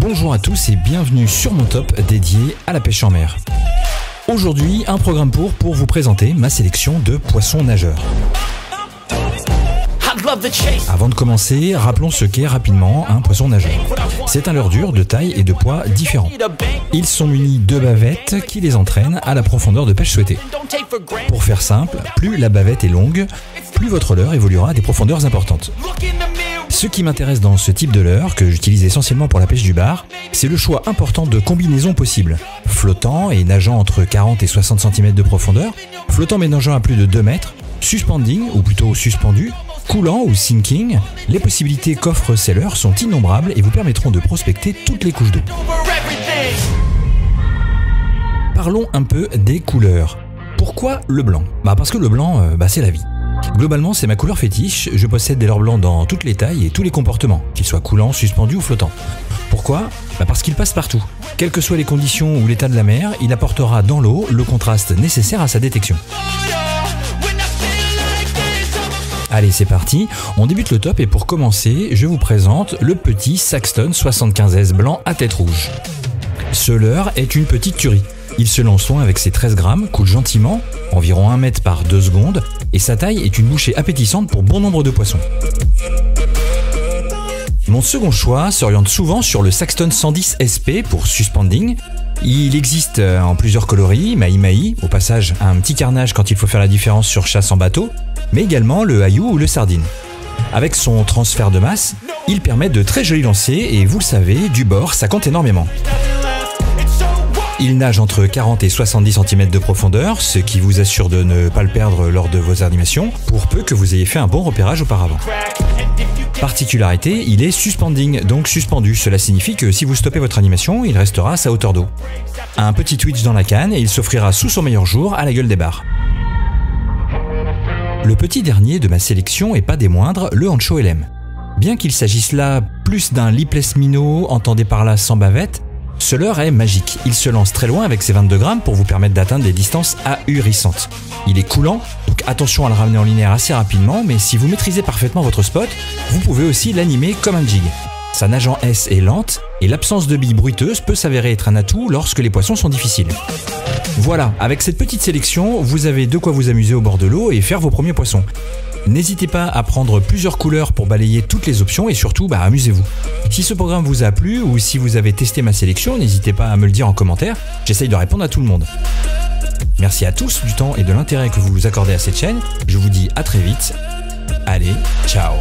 Bonjour à tous et bienvenue sur mon top dédié à la pêche en mer. Aujourd'hui, un programme pour vous présenter ma sélection de poissons nageurs. Avant de commencer, rappelons ce qu'est rapidement un poisson nageur. C'est un leurre dur de taille et de poids différents. Ils sont munis de bavettes qui les entraînent à la profondeur de pêche souhaitée. Pour faire simple, plus la bavette est longue, plus votre leurre évoluera à des profondeurs importantes. Ce qui m'intéresse dans ce type de leurre, que j'utilise essentiellement pour la pêche du bar, c'est le choix important de combinaisons possibles. Flottant et nageant entre 40 et 60 cm de profondeur, flottant mais nageant à plus de 2 mètres, suspending ou plutôt suspendu, coulant ou sinking, les possibilités qu'offrent ces leurres sont innombrables et vous permettront de prospecter toutes les couches d'eau. Parlons un peu des couleurs. Pourquoi le blanc ? Parce que le blanc, c'est la vie. Globalement, c'est ma couleur fétiche, je possède des leurres blancs dans toutes les tailles et tous les comportements, qu'ils soient coulants, suspendus ou flottants. Pourquoi ? Parce qu'il passe partout. Quelles que soient les conditions ou l'état de la mer, il apportera dans l'eau le contraste nécessaire à sa détection. Allez, c'est parti, on débute le top et pour commencer, je vous présente le petit Saxton 75S blanc à tête rouge. Ce leurre est une petite tuerie. Il se lance loin avec ses 13 grammes, coule gentiment, environ 1 mètre par 2 secondes, et sa taille est une bouchée appétissante pour bon nombre de poissons. Mon second choix s'oriente souvent sur le Saxton 110 SP pour suspending. Il existe en plusieurs coloris, mahi-mahi, au passage un petit carnage quand il faut faire la différence sur chasse en bateau, mais également le haillou ou le sardine. Avec son transfert de masse, il permet de très jolis lancers et vous le savez, du bord ça compte énormément. Il nage entre 40 et 70 cm de profondeur, ce qui vous assure de ne pas le perdre lors de vos animations, pour peu que vous ayez fait un bon repérage auparavant. Particularité, il est suspending, donc suspendu. Cela signifie que si vous stoppez votre animation, il restera à sa hauteur d'eau. Un petit twitch dans la canne et il s'offrira sous son meilleur jour à la gueule des bars. Le petit dernier de ma sélection et pas des moindres, le Ancho LM. Bien qu'il s'agisse là plus d'un lipless minnow, entendez par là sans bavette, ce leurre est magique. Il se lance très loin avec ses 22 grammes pour vous permettre d'atteindre des distances ahurissantes. Il est coulant, donc attention à le ramener en linéaire assez rapidement, mais si vous maîtrisez parfaitement votre spot, vous pouvez aussi l'animer comme un jig. Sa nage en S est lente et l'absence de billes bruiteuses peut s'avérer être un atout lorsque les poissons sont difficiles. Voilà, avec cette petite sélection, vous avez de quoi vous amuser au bord de l'eau et faire vos premiers poissons. N'hésitez pas à prendre plusieurs couleurs pour balayer toutes les options et surtout, amusez-vous. Si ce programme vous a plu ou si vous avez testé ma sélection, n'hésitez pas à me le dire en commentaire, j'essaye de répondre à tout le monde. Merci à tous du temps et de l'intérêt que vous accordez à cette chaîne, je vous dis à très vite, allez, ciao.